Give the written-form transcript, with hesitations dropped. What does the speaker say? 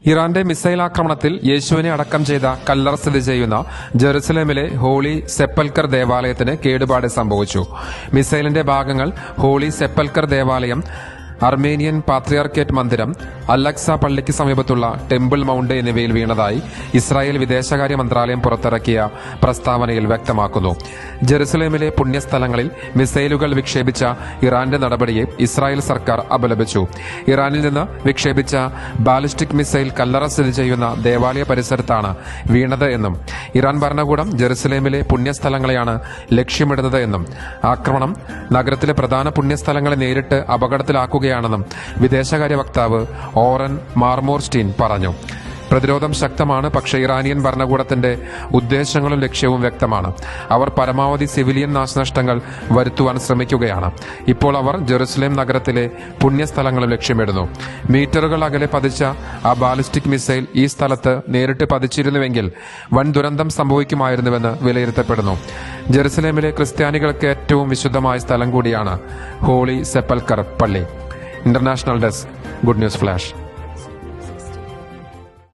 ഇറാന്റെ മിസൈൽ ആക്രമണത്തിൽ യേശുവിനെ അടക്കം ചെയ്ത കല്ലറ സ്ഥിതി ചെയ്യുന്ന ജെറുസലേമിലെ ഹോളി സെപ്പൽക്കർ ദേവാലയത്തിന് കേടുപാട് സംഭവിച്ചു. മിസൈലിന്റെ ഭാഗങ്ങൾ ഹോളി സെപ്പൽക്കർ ദേവാലയം, അർമേനിയൻ പാത്രിയാർക്കേറ്റ് മന്ദിരം, അലക്സ പള്ളിക്ക് സമീപത്തുള്ള ടെമ്പിൾ മൗണ്ട് എന്നിവയിൽ വീണതായി ഇസ്രായേൽ വിദേശകാര്യ മന്ത്രാലയം പുറത്തിറക്കിയ പ്രസ്താവനയിൽ വ്യക്തമാക്കുന്നു. ജെറുസലേമിലെ പുണ്യസ്ഥലങ്ങളിൽ മിസൈലുകൾ വിക്ഷേപിച്ച ഇറാന്റെ നടപടിയെ ഇസ്രായേൽ സർക്കാർ അപലപിച്ചു. ഇറാനിൽ നിന്ന് വിക്ഷേപിച്ച ബാലിസ്റ്റിക് മിസൈൽ കല്ലറ സ്ഥിതി ചെയ്യുന്ന ദേവാലയ പരിസരത്താണ് വീണത് എന്നും ഇറാൻ ഭരണകൂടം ജെറുസലേമിലെ പുണ്യസ്ഥലങ്ങളെയാണ് ലക്ഷ്യമിടുന്നത് എന്നും ആക്രമണം നഗരത്തിലെ പ്രധാന പുണ്യസ്ഥലങ്ങളെ നേരിട്ട് അപകടത്തിലാക്കുകയാണെന്നും വിദേശകാര്യ വക്താവ് ഓറൻ മാർമോർസ്റ്റീൻ പറഞ്ഞു. പ്രതിരോധം ശക്തമാണ്, പക്ഷേ ഇറാനിയൻ ഭരണകൂടത്തിന്റെ ഉദ്ദേശങ്ങളും ലക്ഷ്യവും വ്യക്തമാണ്. അവർ പരമാവധി സിവിലിയൻ നാശനഷ്ടങ്ങൾ വരുത്തുവാൻ ശ്രമിക്കുകയാണ്. ഇപ്പോൾ അവർ ജെറുസലേം നഗരത്തിലെ പുണ്യസ്ഥലങ്ങളും ലക്ഷ്യമിടുന്നു. മീറ്ററുകൾ അകലെ പതിച്ച ആ ബാലിസ്റ്റിക് മിസൈൽ ഈ സ്ഥലത്ത് നേരിട്ട് പതിച്ചിരുന്നുവെങ്കിൽ വൻ ദുരന്തം സംഭവിക്കുമായിരുന്നുവെന്ന് വിലയിരുത്തപ്പെടുന്നു. ജെറുസലേമിലെ ക്രിസ്ത്യാനികൾക്ക് ഏറ്റവും വിശുദ്ധമായ സ്ഥലം കൂടിയാണ് ഹോളി സെപ്പൽക്കർ പള്ളി. International desk, good news flash.